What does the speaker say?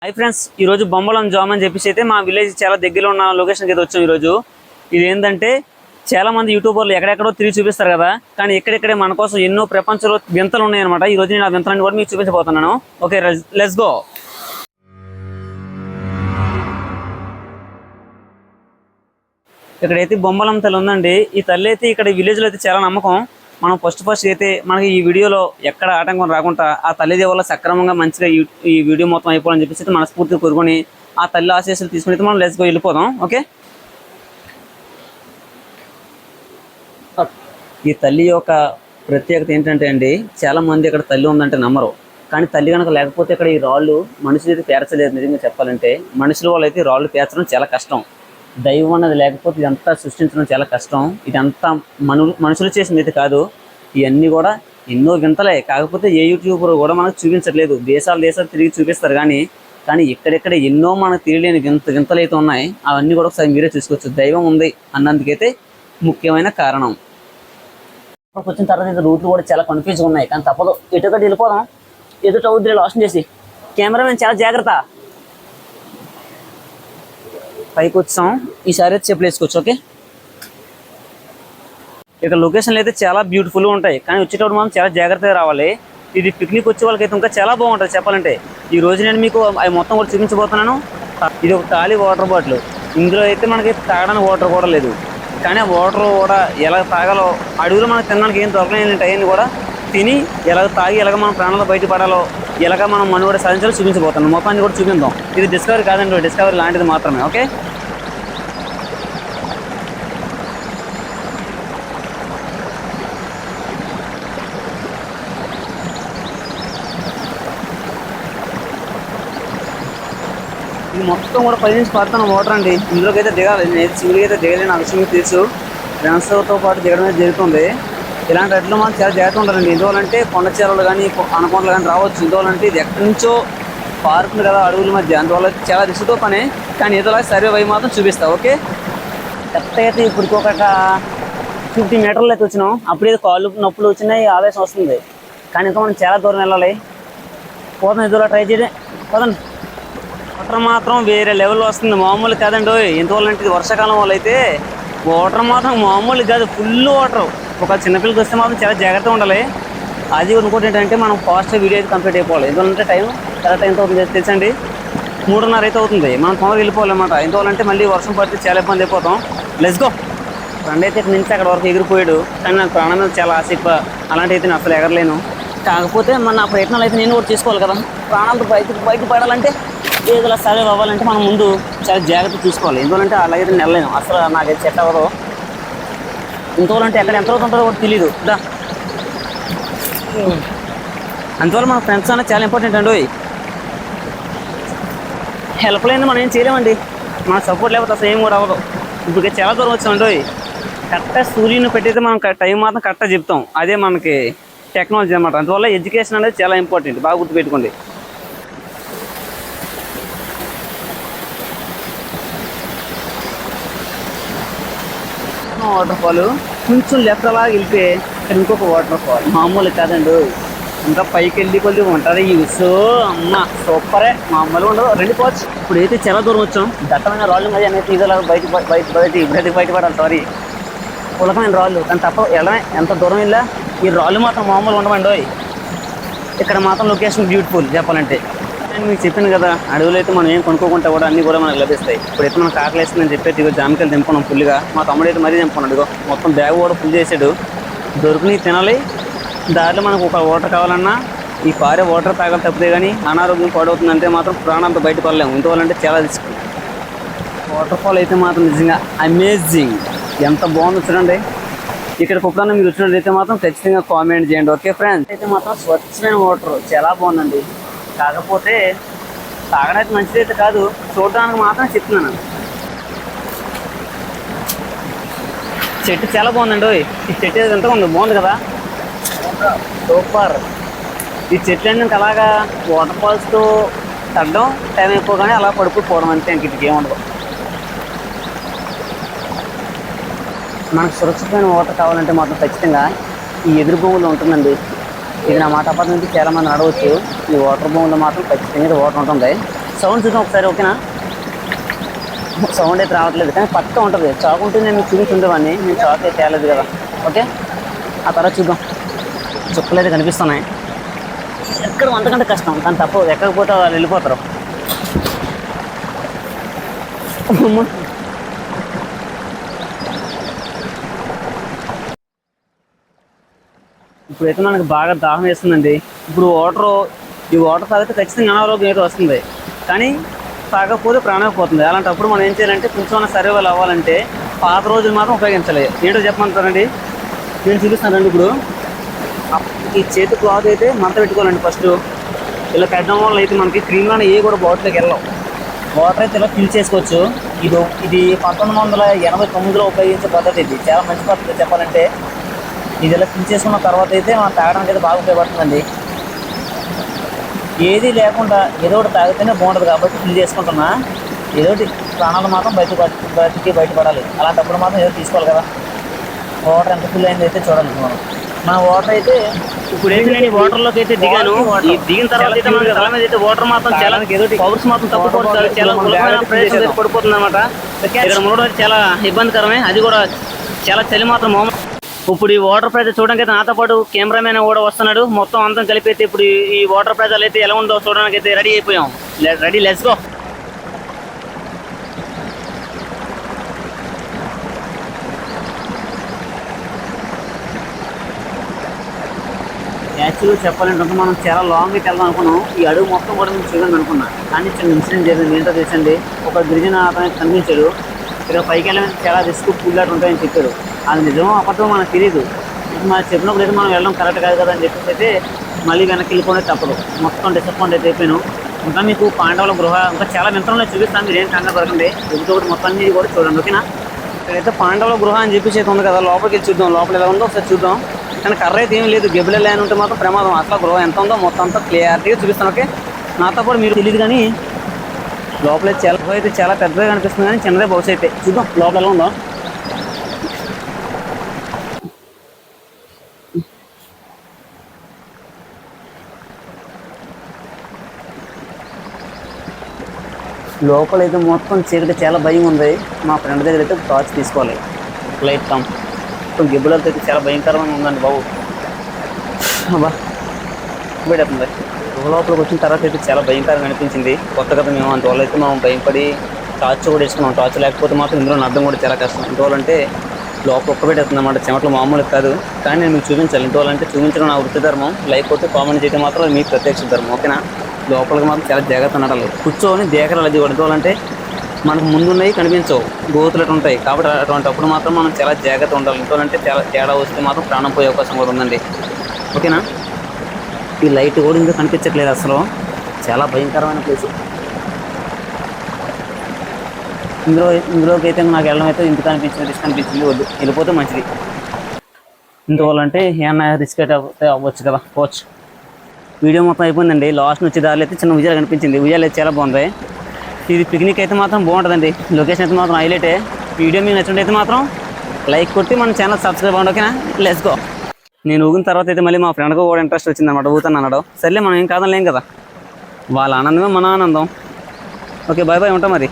Hi friends, ఈ రోజు బొమ్మలం jam అని చెప్పేసి అయితే మా విలేజ్ చాలా దగ్గరలో ఉన్న లొకేషన్కి అయితే వచ్చాం. ఈరోజు ఇది ఏంటంటే చాలా మంది యూట్యూబర్లు ఎక్కడెక్కడో తిరిగి చూపిస్తారు కదా, కానీ ఎక్కడెక్కడే మన కోసం ఎన్నో ప్రపంచంలో వింతలు ఉన్నాయన్నమాట. ఈ రోజు నేను ఆ వింతలన్నీ కూడా మీకు చూపించబోతున్నాను. Okay, let's go. ఇక్కడైతే బొమ్మలం తల్లి ఉందండి. ఈ తల్లి అయితే ఇక్కడ విలేజ్లో అయితే చాలా నమ్మకం. మనం ఫస్ట్ అయితే మనకి ఈ వీడియోలో ఎక్కడ ఆటంకం రాకుండా ఆ తల్లి దేవుళ్ళ సక్రమంగా మంచిగా ఈ వీడియో మొత్తం అయిపోవాలని చెప్పేసి మనస్ఫూర్తిగా కోరుకొని ఆ తల్లి ఆశీస్సులు తీసుకుని అయితే మనం లెట్స్ గో వెళ్ళిపోదాం. ఓకే, ఈ తల్లి యొక్క ప్రత్యేకత ఏంటంటే అండి, చాలా మంది ఇక్కడ తల్లి ఉందంటే నమ్మరు. కానీ తల్లి కనుక లేకపోతే ఇక్కడ ఈ రాళ్ళు మనుషులు అయితే పేర్చలేదు. నిజంగా చెప్పాలంటే మనుషుల వాళ్ళు అయితే రాళ్ళు పేర్చడం చాలా కష్టం. దైవం అన్నది లేకపోతే ఇదంతా సృష్టించడం చాలా కష్టం. ఇదంతా మనుషులు చేసింది అయితే కాదు. ఇవన్నీ కూడా ఎన్నో వింతలే. కాకపోతే ఏ యూట్యూబర్ కూడా మనకు చూపించట్లేదు. దేశాలు తిరిగి చూపిస్తారు కానీ ఇక్కడెక్కడ ఎన్నో మనకు తెలియలేని వింతలు అయితే ఉన్నాయి. అవన్నీ కూడా ఒకసారి మీరే చూసుకోవచ్చు. దైవం ఉంది అన్నందుకైతే ముఖ్యమైన కారణం. వచ్చిన తర్వాత రూట్లు కూడా చాలా కన్ఫ్యూజ్గా ఉన్నాయి, కానీ తప్పదు. ఎటుకటి వెళ్ళిపోదాం. ఎదుట అవుద్ది లాస్ట్ చేసి కెమెరామెన్ చాలా జాగ్రత్త. పైకి వచ్చాం. ఈసారి అయితే చెప్పులు వేసుకోవచ్చు. ఓకే, ఇక్కడ లొకేషన్లు అయితే చాలా బ్యూటిఫుల్గా ఉంటాయి, కానీ వచ్చేటప్పుడు మనం చాలా జాగ్రత్తగా రావాలి. ఇది పిక్నిక్ వచ్చే వాళ్ళకైతే ఇంకా చాలా బాగుంటుంది చెప్పాలంటే. ఈ రోజు నేను మీకు అవి మొత్తం కూడా చూపించబోతున్నాను. ఇది ఒక ఖాళీ వాటర్ బాటిల్. ఇందులో అయితే మనకి తాగడానికి వాటర్ కూడా లేదు, కానీ ఆ వాటర్ కూడా ఎలా తాగాలో, అడవిలో మనకు తినడానికి ఏం దొరకలేని టైంని కూడా తిని ఎలాగ తాగి ఎలాగ మన ప్రాణాలు బయటపడాలో, ఎలాగ మనం మనుగడ సాధించాలో చూపించబోతున్నాం. మొత్తాన్ని కూడా చూపిందాం. ఇది డిస్కవరీ కాదండి, డిస్కవరీ లాంటిది మాత్రమే. ఓకే, ఇది మొత్తం కూడా 10 నుంచి పడుతున్న వాటర్ అండి. ఇందులోకి అయితే దిగాలి. నేను సింగిల్గా అయితే దిగలేను, ఆ విషయం తెలుసు. ఫ్రెండ్స్తో పాటు దిగడం అయితే జరుగుతుంది. ఇలాంటి రెడ్లు మనం చాలా జాగ్రత్త ఉండాలండి. ఎందువల్లంటే కొండ చీరలు కానీ అనకొండలు కానీ రావచ్చు. ఎందువల్లంటే ఇది ఎక్కడి నుంచో పారుతుంది కదా అడవుల మధ్య, అందువల్ల చాలా రిస్క్తో పని. కానీ ఏదోలా సర్వే అవి మాత్రం చూపిస్తా. ఓకే, కరెక్ట్గా అయితే ఇప్పటికి ఒక 50 మీటర్లు అయితే వచ్చినాం. అప్పుడేదో కాళ్ళు నొప్పులు వచ్చినాయి, ఆవేశం వస్తుంది. కానీ ఇంకా మనం చాలా దూరం వెళ్ళాలి. పోతాం, ఏదోలా ట్రై చేయడం. పోదండి. వాటర్ మాత్రం వేరే లెవెల్లో వస్తుంది, మామూలు కాదండి. ఎందువల్లంటే ఇది వర్షాకాలం వల్ల అయితే వాటర్ మాత్రం మామూలు కాదు, ఫుల్ వాటర్. ఒక చిన్నపిల్లకి వస్తే మాత్రం చాలా జాగ్రత్తగా ఉండాలి. అది ఇంకోటి ఏంటంటే మనం ఫాస్ట్గా వీడియో అయితే కంప్లీట్ అయిపోవాలి. ఎందుకంటే టైం కరెక్ట్ ఎంత అవుతుంది తెలుసండి, 3:30 అయితే అవుతుంది. మనం తొందరగా వెళ్ళిపోవాలన్నమాట. ఎందువల్లంటే మళ్ళీ వర్షం పడితే చాలా ఇబ్బంది అయిపోతాం. Let's go. ఫ్రెండ్ అయితే ఇక్కడ నుంచి అక్కడ వరకు ఎగిరిపోయాడు, కానీ నాకు ప్రాణం మీద చాలా ఆశ ఎక్కువ. అలాంటి అయితే నేను అసలు ఎగరలేను. కాకపోతే మన నా ప్రయత్నాలు అయితే నేను కూడా చేసుకోవాలి కదా. ప్రాణాలతో బయట పడాలంటే, ఏదైనా సర్వే అవ్వాలంటే మనం ముందు చాలా జాగ్రత్త చూసుకోవాలి. ఎందుకంటే అలాగే నెలలేను, అసలు నాకైతే సెట్ అవ్వదు. ఇంతవల్లంటే ఎక్కడ ఎంత ఉంటుందో కూడా తెలియదు. అందువల్ల మన ఫ్రెండ్స్ అనేది చాలా ఇంపార్టెంట్ అండి. హెల్ప్ లేని మనం ఏం చేయలేమండి. మన సపోర్ట్ లేకపోతే అసలు ఏం కూడా అవ్వదు. ఇప్పుడు చాలా దూరం వచ్చామండి. కరెక్ట్గా సూర్యుని పెట్టయితే మనం టైం మాత్రం కరెక్ట్గా చెప్తాం. అదే మనకి టెక్నాలజీ అన్నమాట. అందువల్ల ఎడ్యుకేషన్ అనేది చాలా ఇంపార్టెంట్, బాగా గుర్తుపెట్టుకోండి. వాటర్ ఫాల్ కొంచెం లెఫ్ట్ అలా వెళ్తే ఇక్కడ ఇంకొక వాటర్ ఫాల్. మామూలు కాదండి, ఇంకా పైకి వెళ్ళి కొద్దిగా ఉంటుంది. ఈ సో అమ్మ సూపరే, మామూలుగా ఉండదు. రెండు ఫాల్స్. ఇప్పుడు అయితే చాలా దూరం వచ్చాం. దట్టమైన రాళ్ళు మరి అనేది ఇదిలా బయటపడాలి. సారీ, పులకమైన రాళ్ళు. కానీ తప్ప వెళ్ళమే. ఎంత దూరం వెళ్ళా ఈ రాళ్ళు మాత్రం మామూలుగా ఉండమండి. ఇక్కడ మాత్రం లొకేషన్ బ్యూటిఫుల్ చెప్పాలంటే. నేను మీకు చెప్పాను కదా, అడవులు అయితే మనం ఏం కొనుక్కోకుండా కూడా అన్నీ కూడా మనకు లభిస్తాయి. ఇప్పుడైతే మనకు ఆకలేస్తుందని చెప్పేసి ఇదిగో జామకాయలు తెంపుకున్నాం ఫుల్గా. మా తమ్ముడు అయితే మరీ తెంపుకున్నాడు. ఇదిగో మొత్తం బ్యాగ్ కూడా ఫుల్ చేసాడు. దొరికినవి తినాలి. దారిలో మనకు ఒక వాటర్ కావాలన్నా ఈ పారే వాటర్ తాగాలి తప్పితే కానీ అనారోగ్యం పాడవుతుందంటే మాత్రం ప్రాణాలతో బయటపడలేము. ఇంతవల్లంటే చాలా రిస్క్. వాటర్ ఫాల్ అయితే మాత్రం నిజంగా అమేజింగ్, ఎంత బాగుంది చూడండి. ఇక్కడికి ఎప్పుడన్నా మీరు వచ్చినట్లయితే మాత్రం ఖచ్చితంగా కామెంట్ చేయండి. ఓకే ఫ్రెండ్స్, అయితే మాత్రం స్వచ్ఛమైన వాటర్ చాలా బాగుందండి. కాకపోతే తాగడానికి మంచిది అయితే కాదు, చూడడానికి మాత్రం చెప్తున్నాను. చెట్టు చాలా బాగుందండి. ఈ చెట్టు ఎంత ఉంది, బాగుంది కదా, సూపర్. ఈ చెట్లన్నీ అలాగా వాటర్ ఫాల్స్తో తగ్గడం, టైం అయిపోగానే అలా పడుకుపోవడం అంతే, ఇంటికి ఏముండదు. మనకు సురక్షితమైన వాటర్ కావాలంటే మాత్రం ఖచ్చితంగా ఈ ఎదురు భూముల్లో ఉంటుందండి. ఇది నా మాట అపార్ట్మెంట్ చాలా మంది అడవచ్చు. ఈ వాటర్ భూముల్లో మాత్రం ఖచ్చితంగా వాటర్ ఉంటుంది. సౌండ్ చూద్దాం ఒకసారి, ఓకేనా? సౌండ్ అయితే రావట్లేదు కానీ పక్క ఉంటుంది. చాకు ఉంటే నేను చూపించుండేవాడిని, నేను చాకు అయితే తేలేదు కదా. ఓకే, ఆ తర్వాత చూద్దాం. చుక్కలు అయితే కనిపిస్తున్నాయి. ఎక్కడ అంతకంటే కష్టం, కానీ తప్పదు, ఎక్కకపోతే వాళ్ళు వెళ్ళిపోతారు. ఇప్పుడైతే మనకు బాగా దాహం వేస్తుందండి. ఇప్పుడు ఈ వాటర్ తాగితే ఖచ్చితంగా అనారోగ్యం అయితే వస్తుంది, కానీ తాగకపోతే ప్రాణం పోతుంది. అలాంటప్పుడు మనం ఏం చేయాలంటే కొంచెం సర్వైవల్ అవ్వాలంటే పాత రోజులు మాత్రం ఉపయోగించాలి. ఏంటో చెప్పమంటారండి, నేను చూపిస్తానండి. ఇప్పుడు ఈ చేతి క్లాత్ అయితే మంట పెట్టుకోవాలండి ఫస్ట్. ఇలా పెట్టడం వల్ల అయితే మనకి క్రీమ్లోనే ఏ కూడా బాటిల్లోకి వెళ్ళాం. వాటర్ అయితే ఇలా ఫిల్ చేసుకోవచ్చు. ఇది 1989లో ఉపయోగించే పద్ధతి. ఇది చాలా మంచి పద్ధతి చెప్పాలంటే. ఇది ఇలా ఫిల్ చేసుకున్న తర్వాత అయితే మనం తాగడానికి అయితే బాగా ఉపయోగపడుతుందండి. ఏది లేకుండా ఏదో ఒకటి తాగితేనే బాగుంటుంది కాబట్టి ఫిల్ చేసుకుంటున్నా. ఏదో ఒకటి ప్రాణాలు మాత్రం బయటపడాలి. అలాంటప్పుడు మాత్రం ఏదో తీసుకోవాలి కదా. వాటర్ ఎంత ఫిల్ అయింది అయితే చూడాలి. మన వాటర్ అయితే ఇప్పుడు అయితే నేను వాటర్లోకి అయితే దిగాను. దిగిన తర్వాత అయితే మనకి తల మీద అయితే వాటర్ మాత్రం చాలా పవర్స్ మాత్రం తక్కువ చాలా ప్రదేశం పడిపోతుంది అనమాట. ఇక్కడ మునగడం చాలా ఇబ్బందికరమే, అది కూడా చాలా చలి మాత్రం. ఇప్పుడు ఈ వాటర్ ప్రైజ్ చూడడానికి అయితే నాతో పాటు కెమెరామెన్ కూడా వస్తున్నాడు. మొత్తం అంతం కలిపి అయితే ఇప్పుడు ఈ వాటర్ ప్రైజాలు అయితే ఎలా ఉందో చూడడానికి అయితే రెడీ అయిపోయాం. Ready, let's go. యాక్చువల్గా చెప్పాలంటే మనం చాలా లాంగ్కి వెళ్దాం అనుకున్నాం. ఈ అడుగు మొత్తం కూడా మేము చూడండి అనుకున్నా, కానీ చిన్న ఇన్సిడెంట్ జరిగింది. ఏంటో తెలుసండి, ఒక గిరిజన అతనికి కనిపించాడు. ఇక్కడ పైకి వెళ్ళడానికి చాలా రిస్క్, పుల్లాట ఉంటాయని చెప్పాడు. అది నిజమో అప్పట్లో మనకు తెలియదు. మనం చెప్పినప్పుడు అయితే మనం వెళ్ళడం కరెక్ట్ కాదు కదా అని చెప్పేసి అయితే మళ్ళీ వెనక్కి వెళ్ళిపోవడం తప్పదు. మొత్తం డిసప్పాయింట్ అయితే అయిపోయాను. ఇంకా మీకు పాండవుల గృహ ఇంకా చాలా వింతలో చూపిస్తాను, మీరు ఏం కంగారు పడకండి. ఒకటి మొత్తం మీరు కూడా చూడండి, ఓకేనా? ఇక్కడైతే పాండవుల గృహ అని చెప్పేసి అయితే ఉంది కదా, లోపలికి వెళ్ళి చూద్దాం. లోపల ఎలా ఉందో ఒకసారి చూద్దాం. కానీ కర్ర అయితే ఏం లేదు, గెబులే లేని ఉంటే మాత్రం ప్రమాదం. అట్లా గృహ ఎంత ఉందో మొత్తం అంతా క్లియారిటీగా చూపిస్తాను, ఓకే? నాతో పాటు మీరు తెలియదు కానీ లోపల అయితే చాలా పెద్దగా కనిపిస్తుంది, కానీ చిన్నదే బహుశా. అయితే చూద్దాం లోపల ఎలా ఉందో. లోపలైతే మొత్తం చీకటి, చాలా భయం ఉంది. మా ఫ్రెండ్ దగ్గర అయితే టార్చ్ తీసుకోవాలి, లైట్ కమ్. మొత్తం గిబ్బులతో అయితే చాలా భయంకరంగా ఉందండి బాబు. అబ్బా బయటవుతుంది. లోపలికి వచ్చిన తర్వాత అయితే చాలా భయంకరంగా అనిపించింది. కొత్త కదా మేము, అందువల్ల అయితే మనం భయపడి టార్చ్ కూడా వేసుకున్నాం. టార్చ్ లేకపోతే మాత్రం ఇందులో అర్థం కూడా చాలా కష్టం. ఇంతవాళ్ళంటే లోపల ఒక్కబెట్టేస్తుంది అన్నమాట, చెమటలు మామూలు కాదు. కానీ నేను మీకు చూపించాలి. ఇంతవాళ్ళంటే చూపించడం నా వృత్తి ధర్మం, లేకపోతే కామెంట్ చేయడం మాత్రం మీ ప్రత్యక్ష ధర్మం, ఓకేనా? లోపలికి మాత్రం చాలా జాగ్రత్త నడాలి. కూర్చొని దేకరాలు అది పడుకోవాలంటే మనకు ముందున్నవి కనిపించవు, గోతులు ఉంటాయి. కాబట్టి అటువంటిప్పుడు మాత్రం మనం చాలా జాగ్రత్త ఉండాలి. ఎందుకంటే చాలా తేడా వస్తే మాత్రం ప్రాణం పోయే అవకాశం కూడా ఉందండి, ఓకేనా? ఈ లైట్ కూడా ఇంకా కనిపించట్లేదు అసలు, చాలా భయంకరమైన ప్లేస్. ఇందులోకి అయితే నాకు వెళ్ళడం అయితే ఇంటికి అనిపించింది, రిస్క్ అనిపించింది. వద్దు, వెళ్ళిపోతే మంచిది. ఇందువల్లంటే ఏమన్నా రిస్క్ అయితే అవ్వచ్చు కదా, పోవచ్చు. వీడియో మొత్తం అయిపోయిందండి. లాస్ట్ వచ్చే దారిలో అయితే చిన్న ఉయ్యాలు కనిపించింది. ఉయ్యాలు అయితే చాలా బాగుంది. ఇది పిక్నిక్ అయితే మాత్రం బాగుంటుందండి. లొకేషన్ అయితే మాత్రం హైలైటే. వీడియో మీకు నచ్చినట్టయితే మాత్రం లైక్ కొట్టి మన ఛానల్ సబ్స్క్రైబ్ అవ్వండి, ఓకేనా? Let's go. నేను ఊగిన తర్వాత అయితే మళ్ళీ మా ఫ్రెండ్కి కూడా ఇంట్రెస్ట్ వచ్చిందన్నమాట, ఊగుతాను అన్నాడు. సర్లే మనం ఏం కాదనిలేం కదా, వాళ్ళ ఆనందమే మన ఆనందం. ఓకే, బాయ్ బాయ్, ఉంటాం మరి.